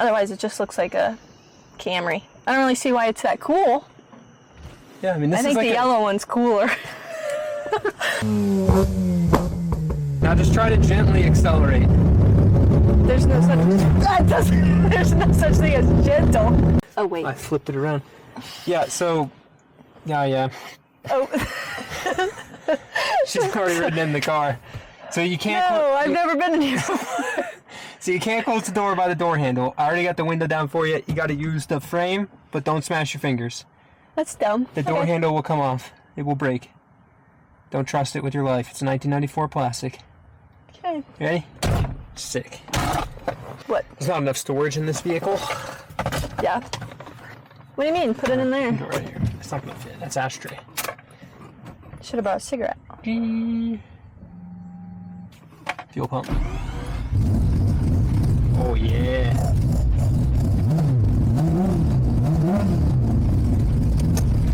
Otherwise, it just looks like a Camry. I don't really see why it's that cool. Yeah, I mean, this I is think like the yellow one's cooler. Now just try to gently accelerate. There's no such there's no such thing as gentle. Oh wait. I flipped it around. Yeah, so yeah. Oh. She's already ridden in the car. So you can't No, I've never been in here before. So you can't close the door by the door handle. I already got the window down for you. You got to use the frame, but don't smash your fingers. That's dumb. The door handle will come off. It will break. Don't trust it with your life. It's 1994 plastic. Okay. Ready? Sick. What? There's not enough storage in this vehicle. Yeah. What do you mean? Put it in there. Go right here. It's not gonna fit. That's ashtray. Should have brought a cigarette. Fuel pump. Oh yeah.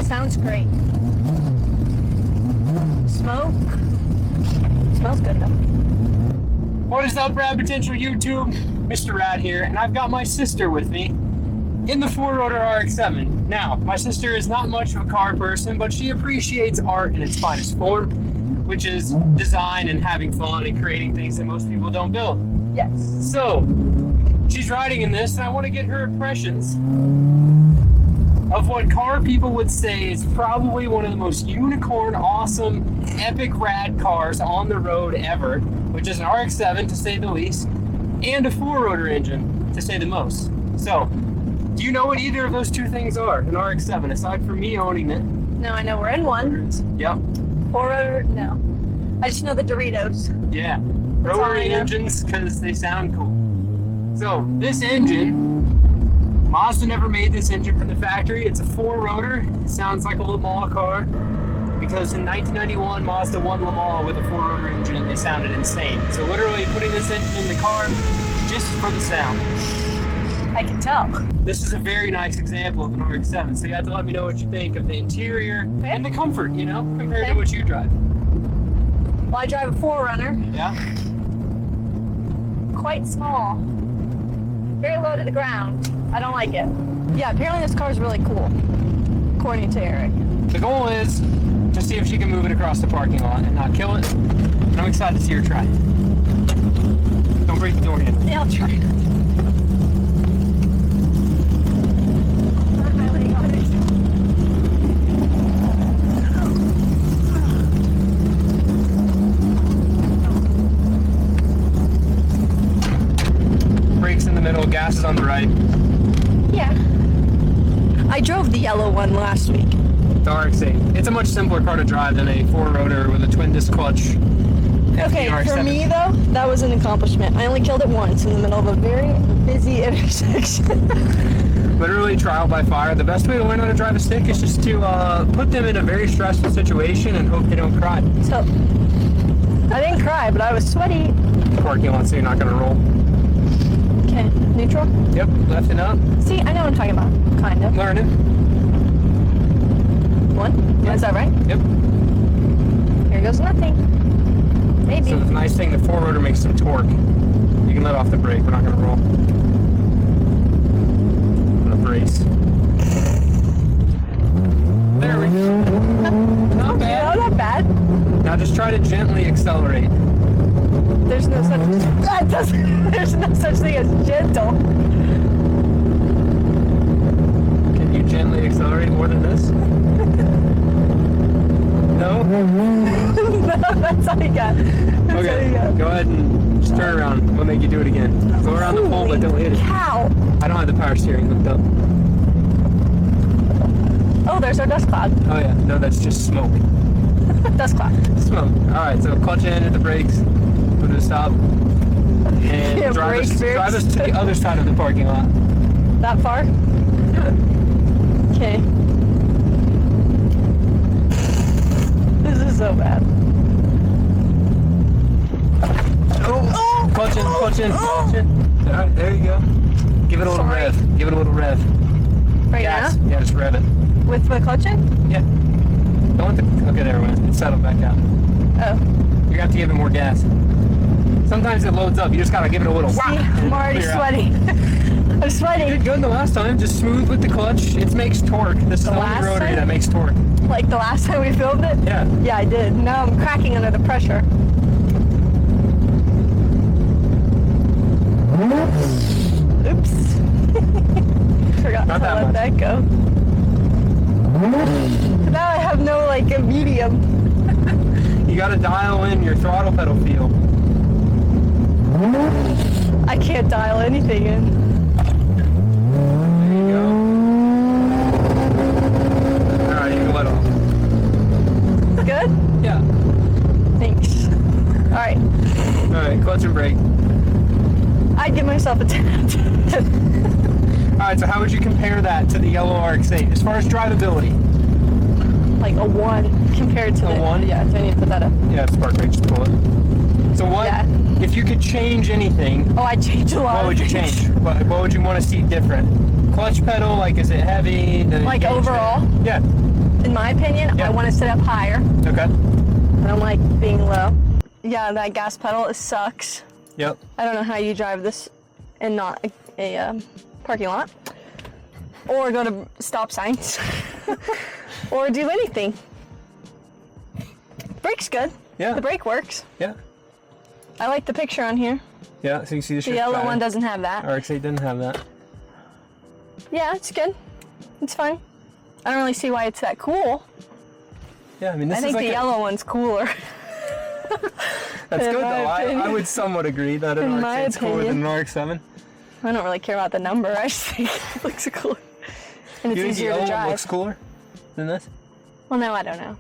Sounds great. Smoke. Smells good though. What is up, Rad Potential YouTube? Mr. Rad here, and I've got my sister with me in the 4-rotor RX7. Now, my sister is not much of a car person, but she appreciates art in its finest form, which is design and having fun and creating things that most people don't build. Yes. So, she's riding in this, and I want to get her impressions of what car people would say is probably one of the most unicorn, awesome, epic, rad cars on the road ever, which is an RX7 to say the least, and a 4-rotor engine to say the most. So, do you know what either of those two things are? An RX7, aside from me owning it. No, I know we're in one. Yep. 4-rotor, no. I just know the Doritos. Yeah. That's all I Rotary know. engines because they sound cool. So, this engine, Mazda never made this engine from the factory. It's a 4-rotor. It sounds like a Le Mans car because in 1991, Mazda won Le Mans with a 4-rotor engine and they sounded insane. So literally putting this engine in the car just for the sound. I can tell. This is a very nice example of an RX-7. So you have to let me know what you think of the interior and the comfort, you know, compared to what you drive. Well, I drive a 4-runner. Yeah? Quite small. Very low to the ground. I don't like it. Yeah, apparently this car is really cool, according to Eric. The goal is to see if she can move it across the parking lot and not kill it. And I'm excited to see her try. Don't break the door handle. Yeah, I'll try. Brakes in the middle, gas is on the right. Yeah. I drove the yellow one last week. The RX8. It's a much simpler car to drive than a 4-rotor with a twin disc clutch. Okay, RX7. for me though, that was an accomplishment. I only killed it once in the middle of a very busy intersection. Literally trial by fire. The best way to learn how to drive a stick is just to put them in a very stressful situation and hope they don't cry. So, I didn't cry, but I was sweaty. Parking lot, so you're not going to roll. Okay, neutral? Yep, left and up. See, I know what I'm talking about. Kind of. Learning. One? Yeah. Is that right? Yep. Here goes nothing. Maybe. So the nice thing, the 4-rotor makes some torque. You can let off the brake. We're not going to roll. I'm going to brace. There we go. Not bad. No, not bad. Now just try to gently accelerate. There's no such there's no such thing as gentle. Can you gently accelerate more than this? No? No, that's all you got. That's all you Okay, got. go ahead and just turn around. We'll make you do it again. Go around the pole, but don't hit it. Cow. I don't have the power steering hooked up. Oh, there's our dust cloud. Oh yeah, no, that's just smoke. Dust cloud. Smoke. Alright, so clutch in at the brakes, put it to stop, and Yeah, drive us to the other side of the parking lot. That far? Yeah. Okay. This is so bad. Oh! Clutch in, clutch in, clutch in. Alright, there you go. Give it a little Sorry. rev. Give it a little rev. Right Gas. now? Yeah, just rev it. With the clutch in? Yeah. Don't let the... Okay, there we go. It's settled back out. Oh. You're gonna have to give it more gas. Sometimes it loads up. You just gotta give it a little See, whack. I'm already Clear out. sweaty. I'm sweating. You did good the last time. Just smooth with the clutch. It makes torque. This is the only last rotary time? that makes torque. Like the last time we filmed it? Yeah. Yeah, I did. Now I'm cracking under the pressure. Oops. Forgot Not to that let much. that go. Now I have no, like, a medium. You got to dial in your throttle pedal feel. I can't dial anything in. There you go. Alright, you can let off. Good? Yeah. Thanks. Alright. Alright, clutch and brake. I'd give myself a 10 out of 10. Alright, so how would you compare that to the yellow RX8 as far as drivability? Like a 1 compared to A the... 1? Yeah, do I need to put that up? Yeah, spark brake, just pull it. So what, Yeah. if you could change anything, Oh, I changed a lot what of would you things. change? What would you want to see different? Clutch pedal, like is it heavy? Like overall? Yeah. In my opinion, Yeah. I want to sit up higher. Okay. I don't like being low. Yeah, that gas pedal, it sucks. Yep. I don't know how you drive this and not a parking lot. Or go to stop signs. Or do anything. Brake's good. Yeah. The brake works. Yeah. I like the picture on here. Yeah, so you see the The shift yellow pattern. one doesn't have that. RX8 didn't have that. Yeah, it's good. It's fine. I don't really see why it's that cool. Yeah, I mean this I is think like the yellow one's cooler. That's in good my though. I opinion. would somewhat agree that an In my RX8 is cooler than an opinion. RX7. I don't really care about the number. I just think it looks cooler. And it's You think the easier yellow to one drive. looks cooler than this? Well, no, I don't know.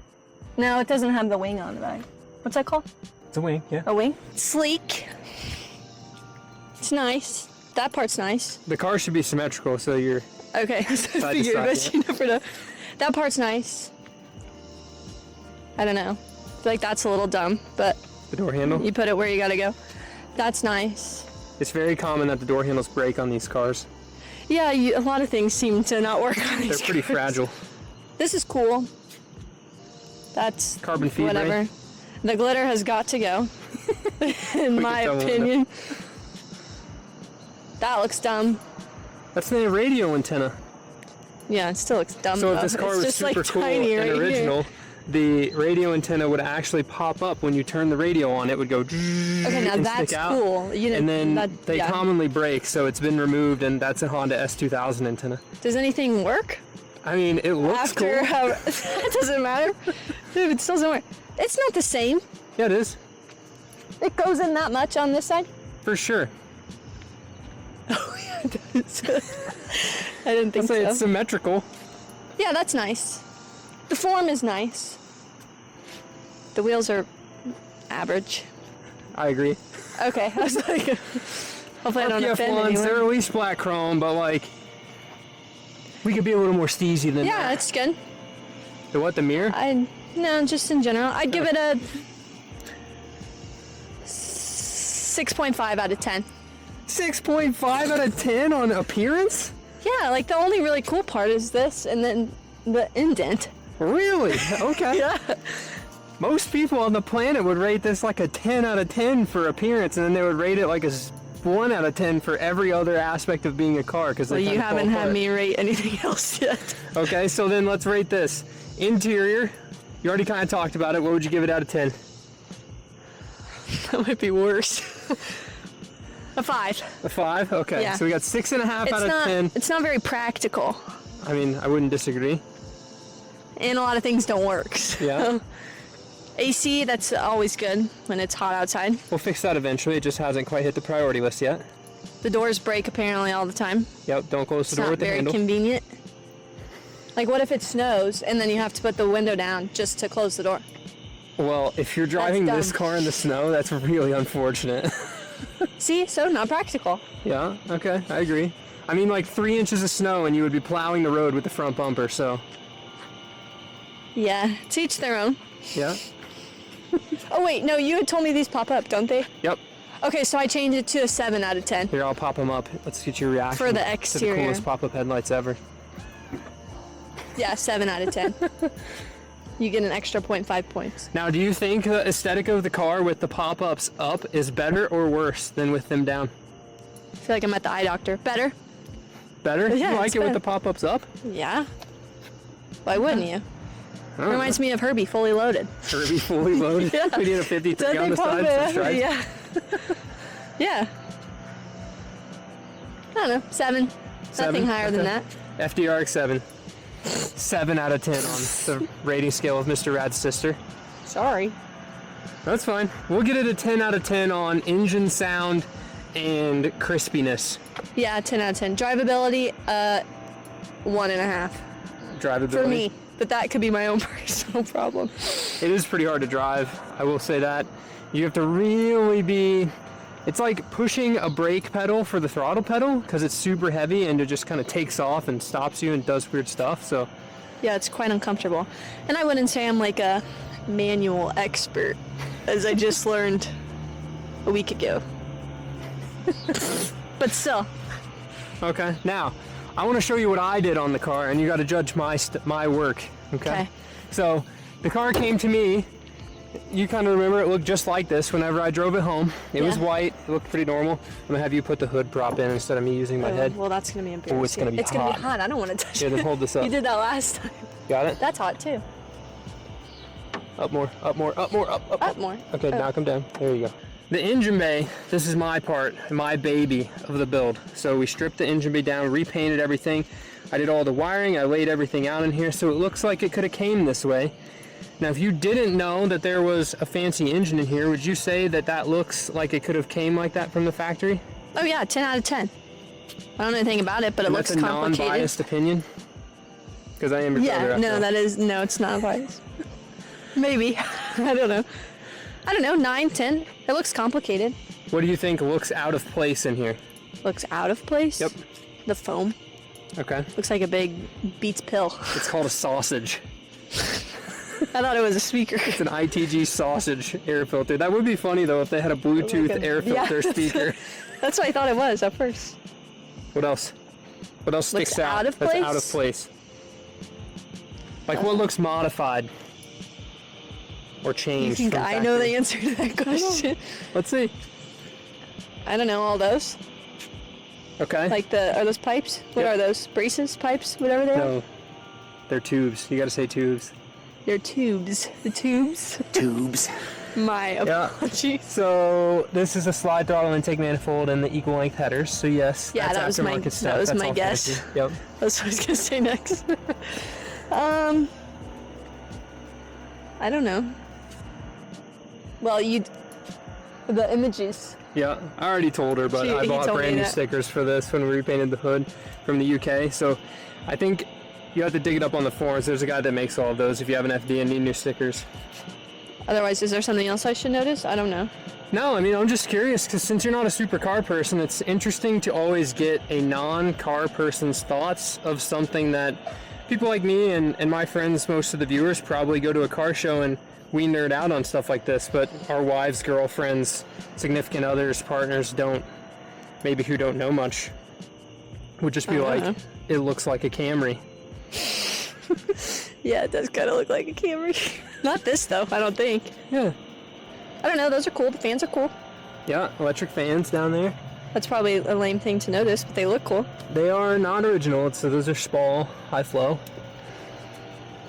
No, it doesn't have the wing on the back. What's that called? It's a wing, yeah. A wing? Sleek. It's nice. That part's nice. The car should be symmetrical, so you're... Okay, I to figured, side, but you never know. That part's nice. I don't know. I feel like that's a little dumb, but The door handle? you put it where you gotta go. That's nice. It's very common that the door handles break on these cars. Yeah, a lot of things seem to not work on these They're pretty cars. fragile. This is cool. That's Carbon fiber. whatever. The glitter has got to go, in my tell when opinion. That looks dumb. That's the radio antenna. Yeah, it still looks dumb. So if though. this car it's was just super like cool tiny and right original, Here. the radio antenna would actually pop up when you turn the radio on. It would go Okay, now and that's stick out. cool. You And then that, they yeah. commonly break, so it's been removed, and that's a Honda S2000 antenna. Does anything work? I mean, it looks After cool. how it doesn't matter. Dude, it still doesn't work. It's not the same. Yeah, it is. It goes in that much on this side. For sure. I didn't think I'd say so. it's symmetrical. Yeah, that's nice. The form is nice. The wheels are average. I agree. Okay, I was like, hopefully I don't offend RPF1s, anyone. they're at least black chrome, but like, we could be a little more steezy than Yeah, that. it's good. The what, the mirror? No, just in general. I'd give it a 6.5 out of 10. 6.5 out of 10 on appearance? Yeah, like the only really cool part is this and then the indent. Really? Okay. Yeah. Most people on the planet would rate this like a 10 out of 10 for appearance, and then they would rate it like a 1 out of 10 for every other aspect of being a car. Because Well, you haven't had me rate anything else yet. Okay, so then let's rate this. Interior, you already kind of talked about it. What would you give it out of 10? That might be worse. A 5. A 5? Okay, Yeah. so we got 6.5 out of not, 10. It's not very practical. I mean, I wouldn't disagree. And a lot of things don't work. Yeah. AC, that's always good when it's hot outside. We'll fix that eventually. It just hasn't quite hit the priority list yet. The doors break apparently all the time. Yep, don't close the It's door not with the very handle. convenient. Like what if it snows and then you have to put the window down just to close the door? Well, if you're driving this dumb. car in the snow, that's really unfortunate. See, so not practical. Yeah, okay, I agree. I mean, like 3 inches of snow and you would be plowing the road with the front bumper, so. Yeah, to each their own. Yeah, Oh wait, no, you had told me these pop up, don't they? yep. Okay, so I changed it to a 7 out of 10. Here, I'll pop them up. Let's get your reaction For the to the exterior. coolest pop-up headlights ever. Yeah, 7 out of 10. You get an extra 0.5 points. Now, do you think the aesthetic of the car with the pop-ups up is better or worse than with them down? I feel like I'm at the eye doctor. Better? Better? Yeah, You like it's it with better. the pop-ups up? Yeah. Why wouldn't you? I don't Reminds me of Herbie fully loaded. know. Herbie fully loaded. Yeah. We need a 53 on the pop side it for up? stripes. Yeah. Yeah. I don't know. 7. Nothing higher than that. FD RX7. 7 out of 10 on the rating scale of Mr. Rad's sister. Sorry. That's fine. We'll get it a 10 out of 10 on engine sound and crispiness. Yeah, 10 out of 10. Drivability, 1.5 Drivability. for me. But that could be my own personal problem. It is pretty hard to drive, I will say that. You have to really be... It's like pushing a brake pedal for the throttle pedal because it's super heavy and it just kind of takes off and stops you and does weird stuff, so... Yeah, it's quite uncomfortable. And I wouldn't say I'm like a manual expert, as I just learned a week ago. But still. Okay, now, I want to show you what I did on the car and you got to judge my work, okay? So, the car came to me. You kind of remember it looked just like this whenever I drove it home. It was white. It looked pretty normal. I'm going to have you put the hood prop in instead of me using my head. Well, that's going to be embarrassing. Oh, it's going to be hot. It's going to be hot. I don't want to touch Here, it. then hold this up. You did that last time. Got it? That's hot too. Up more, up more, up more, up. Up more. Okay, Oh. now come down. There you go. The engine bay, this is my part, my baby of the build. So we stripped the engine bay down, repainted everything. I did all the wiring, I laid everything out in here, so it looks like it could have came this way. Now, if you didn't know that there was a fancy engine in here, would you say that that looks like it could have came like that from the factory? Oh yeah, 10 out of 10. I don't know anything about it, but it looks That's a complicated. non-biased opinion? Because I am your brother. Yeah, after no, all. that is, no, it's not biased. Maybe. I don't know. I don't know, 9, 10. It looks complicated. What do you think looks out of place in here? Looks out of place? Yep. The foam. Okay. Looks like a big Beats pill. It's called a sausage. I thought it was a speaker. It's an ITG sausage air filter. That would be funny though if they had a Bluetooth Like a- air filter yeah. speaker. That's what I thought it was at first. What else? What else Looks sticks out? out of That's place? out of place. Like what looks modified or You changed? think from I know factory? the answer to that question? Let's see. I don't know, all those. Okay. Like are those pipes? What Yep. are those? Braces? Pipes? Whatever they are? No, they're tubes. You got to say tubes. They're tubes. The tubes? Tubes. My Yeah. apologies. So this is a slide throttle intake manifold and the equal length headers. So yes, Yeah, that's that was my- aftermarket stuff. that was That's my all guess. fancy. Yep. That's what I was gonna say next. I don't know. Well, the images. Yeah, I already told her, but He I bought told me brand new that. stickers for this when we repainted the hood from the UK. So I think you have to dig it up on the forums. There's a guy that makes all of those if you have an FD and need new stickers. Otherwise, is there something else I should notice? I don't know. No, I mean, I'm just curious because since you're not a supercar person, it's interesting to always get a non-car person's thoughts of something that people like me and my friends, most of the viewers, probably go to a car show and we nerd out on stuff like this, but our wives, girlfriends, significant others, partners maybe who don't know much, would just be like, it looks like a Camry. Yeah, it does kind of look like a Camry. Not this though, I don't think. Yeah. I don't know, those are cool. The fans are cool. Yeah, electric fans down there. That's probably a lame thing to notice, but they look cool. They are not original, so those are Spall, high flow.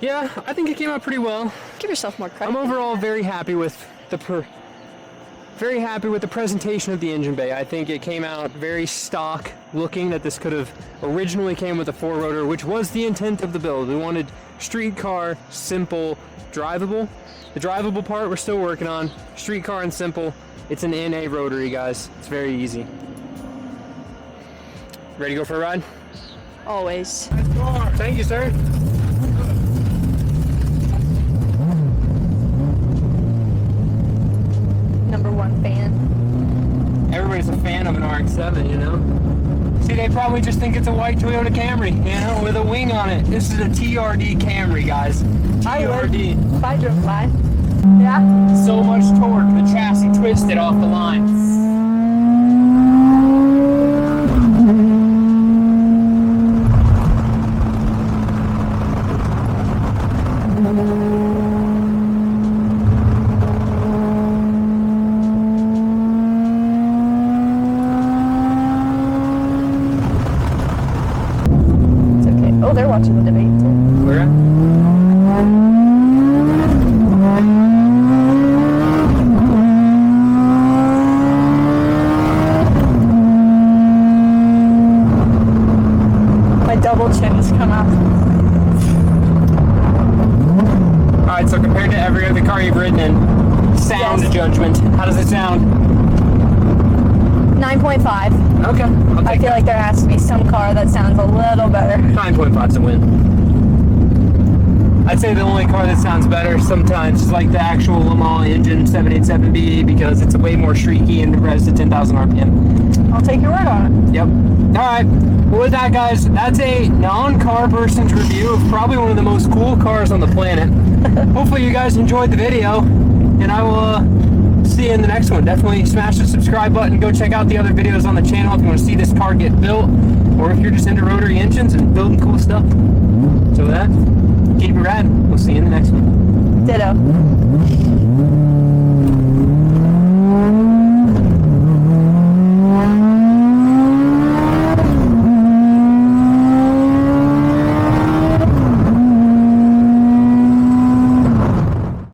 Yeah, I think it came out pretty well. Give yourself more credit. I'm overall very happy with the presentation of the engine bay. I think it came out very stock looking, that this could have originally came with a 4-rotor, which was the intent of the build. We wanted street car, simple, drivable. The drivable part we're still working on. Street car and simple. It's an NA rotary, guys. It's very easy. Ready to go for a ride? Always. Thank you, sir. #1 fan. Everybody's a fan of an RX7, you know? See, they probably just think it's a white Toyota Camry, you know, with a wing on it. This is a TRD Camry, guys. TRD. If I drove by. Yeah? So much torque, the chassis twisted off the line. Oh, they're watching the debate too. Where at? My double chins come out. Alright, so compared to every other car you've ridden in, sound Yes. judgment, how does it sound? 9.5. Okay. I'll I take feel like there has to be some car that sounds a little better. 9.5's a win. I'd say the only car that sounds better sometimes is like the actual Le Mans engine 787B because it's way more shrieky and revs to 10,000 RPM. I'll take your word on it. Yep. Alright. Well, with that, guys, that's a non-car person's review of probably one of the most cool cars on the planet. Hopefully you guys enjoyed the video, and I will see you in the next one. Definitely smash the subscribe button. Go check out the other videos on the channel if you want to see this car get built, or if you're just into rotary engines and building cool stuff. So with that, keep it rad. We'll see you in the next one. Ditto.